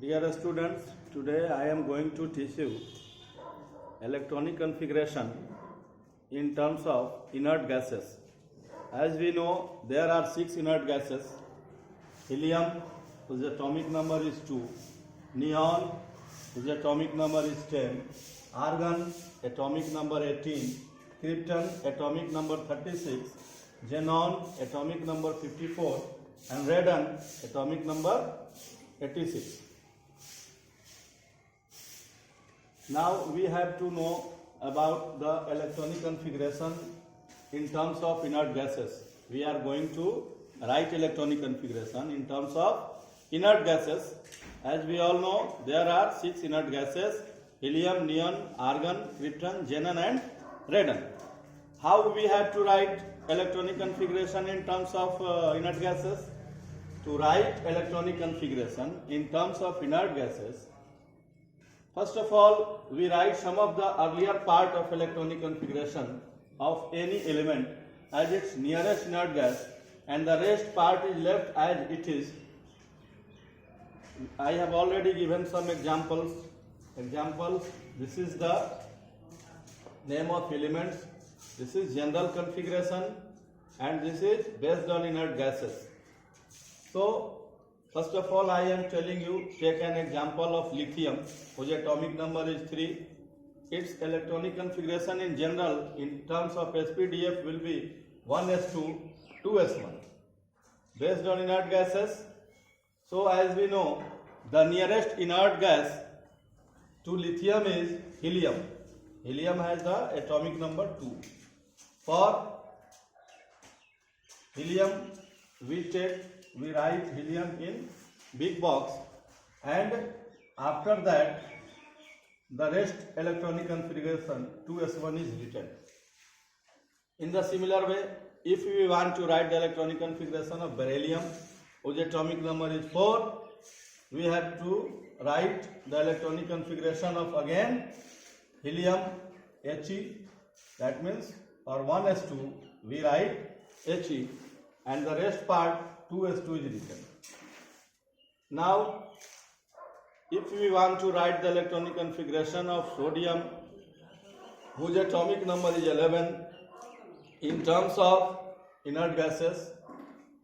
Dear students, today I am going to teach you electronic configuration in terms of inert gases. As we know, there are 6 inert gases. Helium, whose atomic number is 2. Neon, whose atomic number is 10. Argon, atomic number 18. Krypton, atomic number 36. Xenon, atomic number 54. And radon, atomic number 86. Now we have to know about the electronic configuration in terms of inert gases. We are going to write electronic configuration in terms of inert gases. As we all know, there are 6 inert gases: helium, neon, argon, krypton, xenon and radon. How we have to write electronic configuration in terms of inert gases? To write electronic configuration in terms of inert gases, first of all, we write some of the earlier part of electronic configuration of any element as its nearest inert gas, and the rest part is left as it is. I have already given some examples. This is the name of elements. This is general configuration, and this is based on inert gases. So, first of all, I am telling you, take an example of lithium, whose atomic number is 3. Its electronic configuration in general, in terms of SPDF, will be 1s2, 2s1. Based on inert gases, so as we know, the nearest inert gas to lithium is helium. Helium has the atomic number 2. For helium, we write helium in big box, and after that the rest electronic configuration 2s1 is written. In the similar way, if we want to write the electronic configuration of beryllium, whose atomic number is 4, we have to write the electronic configuration of again helium He, that means for 1s2 we write He, and the rest part 2s2 is written. Now, if we want to write the electronic configuration of sodium, whose atomic number is 11, in terms of inert gases,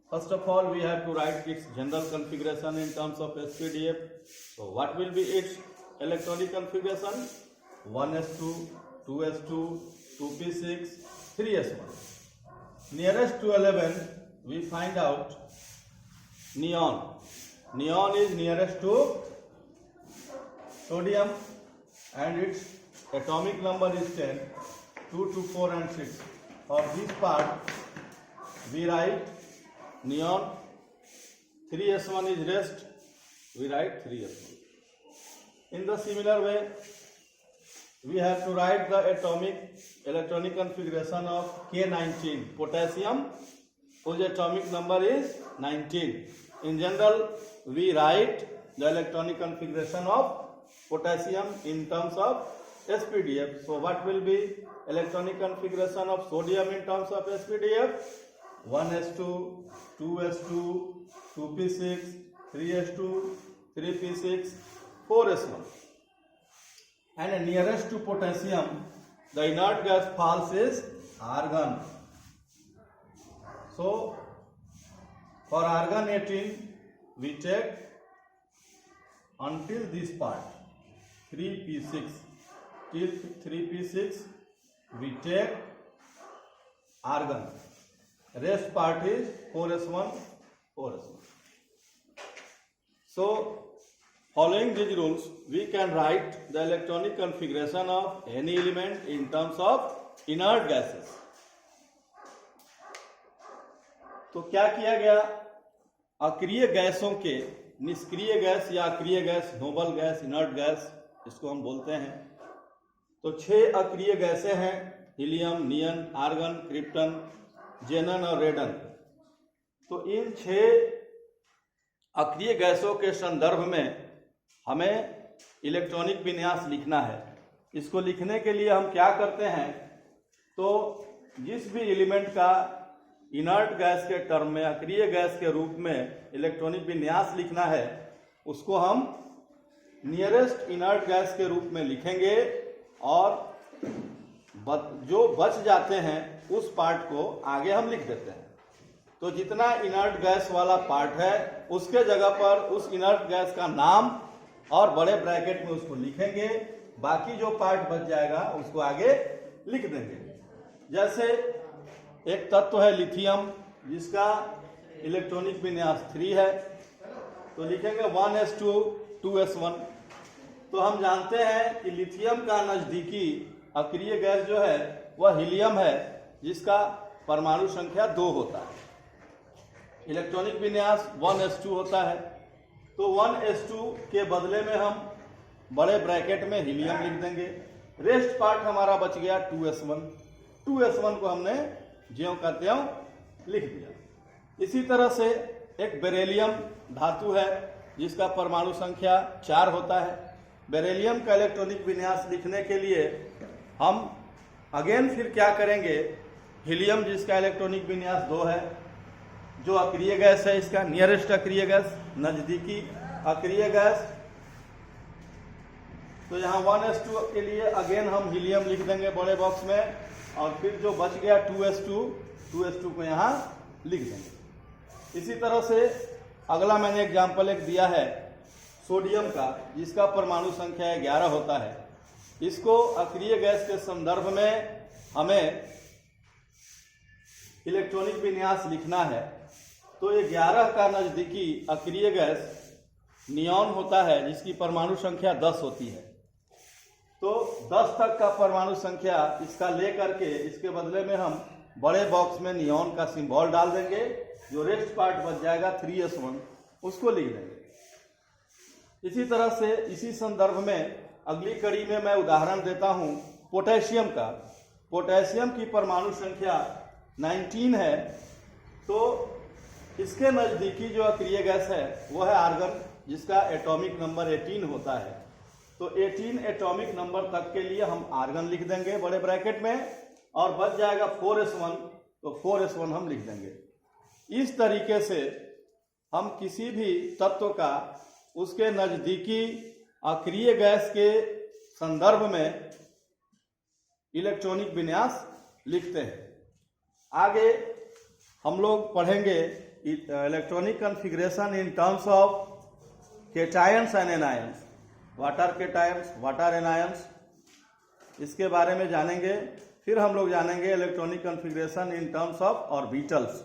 first of all we have to write its general configuration in terms of SPDF. So, what will be its electronic configuration? 1s2, 2s2, 2p6, 3s1. Nearest to 11, we find out neon. Neon is nearest to sodium, and its atomic number is 10, 2, 2, 4 and 6. For this part, we write neon. 3s1 is rest, we write 3s1. In the similar way, we have to write the atomic electronic configuration of K19, potassium, whose atomic number is 19. In general, we write the electronic configuration of potassium in terms of SPDF. So, what will be electronic configuration of sodium in terms of SPDF? 1s2, 2s2, 2p6, 3s2, 3p6, 4s1. And nearest to potassium, the inert gas falls is argon. So, for argon 18, we take until this part 3p6. Till 3p6, we take argon. Rest part is 4s1, 4s1. So, following these rules, we can write the electronic configuration of any element in terms of inert gases. तो क्या किया गया? अक्रिय गैसों के, निष्क्रिय gas या अक्रिय gas, noble gas, inert gas इसको हम बोलते हैं. तो 6 अक्रिय गैसें हैं: helium, neon, argon, krypton, xenon और रेडन. तो इन 6 अक्रिय गैसों के संदर्भ में हमें इलेक्ट्रॉनिक विन्यास लिखना है. इसको लिखने के लिए हम क्या करते हैं? तो जिस भी एलिमेंट का इनर्ट गैस के टर्म में, अक्रिय गैस के रूप में इलेक्ट्रॉनिक विन्यास लिखना है, उसको हम नियरेस्ट इनर्ट गैस के रूप में लिखेंगे और जो बच जाते हैं उस पार्ट को आगे हम लिख देते हैं। तो जितना इनर्ट गैस वाला पार्ट है उसके जगह पर उस इनर्ट गैस का नाम और बड़े ब्रैकेट में उसको लिखेंगे, बाकी जो पार्ट बच जाएगा उसको आगे लिख देंगे। जैसे एक तत्व है लिथियम जिसका इलेक्ट्रॉनिक विन्यास 3 है, तो लिखेंगे 1s2 2s1। तो हम जानते हैं कि लिथियम का नजदीकी अक्रिय गैस जो है वह हीलियम है जिसका परमाणु संख्या 2 होता है। इलेक्ट्रॉनिक विन्यास 1s2 होता है, तो 1s2 के बदले में हम बड़े ब्रैकेट में हीलियम लिख देंगे। रेस्ट पार्ट हमारा बच गया 2s1। 2s1 को हमने ज्यों का त्यों लिख दिया। इसी तरह से एक बेरिलियम धातु है जिसका परमाणु संख्या 4 होता है। बेरिलियम का इलेक्ट्रॉनिक विन्यास लिखने के लिए हम अगेन फिर क्या करेंगे, हीलियम जिसका इलेक्ट्रॉनिक विन्यास 2 है, जो अक्रिय गैस है इसका नियरेस्ट अक्रिय गैस, नजदीकी अक्रिय गैस, तो यहाँ 1s2 के लिए अगेन हम हीलियम लिख देंगे बड़े बॉक्स में, और फिर जो बच गया 2s2 को यहाँ लिख देंगे। इसी तरह से अगला मैंने एग्जाम्पल एक दिया है सोडियम का जिसका परमाणु संख्या 11 होता है। इसको अक्रिय गैस के संदर्भ में हमें इलेक्ट्रॉनिक विन्यास लिखना है, तो 11 का नजदीकी अक्रिय गैस नियॉन होता है जिसकी परमाणु संख्या 10 होती है। तो 10 तक का परमाणु संख्या इसका ले करके इसके बदले में हम बड़े बॉक्स में नियॉन का सिंबल डाल देंगे, जो रेस्ट पार्ट बच जाएगा 3s1 उसको लिख देंगे। इसी तरह से इसी संदर्भ में अगली कड़ी में मैं उदाहरण देता हूं पोटेशियम का। पोटेशियम की परमाणु संख्या 19 है, तो इसके नजदीकी जो अक्रिय गैस है वह है आर्गन जिसका एटॉमिक नंबर 18 होता है। तो 18 एटॉमिक नंबर तक के लिए हम आर्गन लिख देंगे बड़े ब्रैकेट में, और बच जाएगा 4s1, तो 4s1 हम लिख देंगे। इस तरीके से हम किसी भी तत्व का उसके नजदीकी अक्रिय गैस के संदर्भ में इलेक्ट्रॉनिक विन्यास लिखते हैं। आगे हम लोग पढ़ेंगे electronic configuration in terms of cations and anions. What are cations, what are anions, इसके बारे में जानेंगे। फिर हम लोग जानेंगे electronic configuration in terms of orbitals.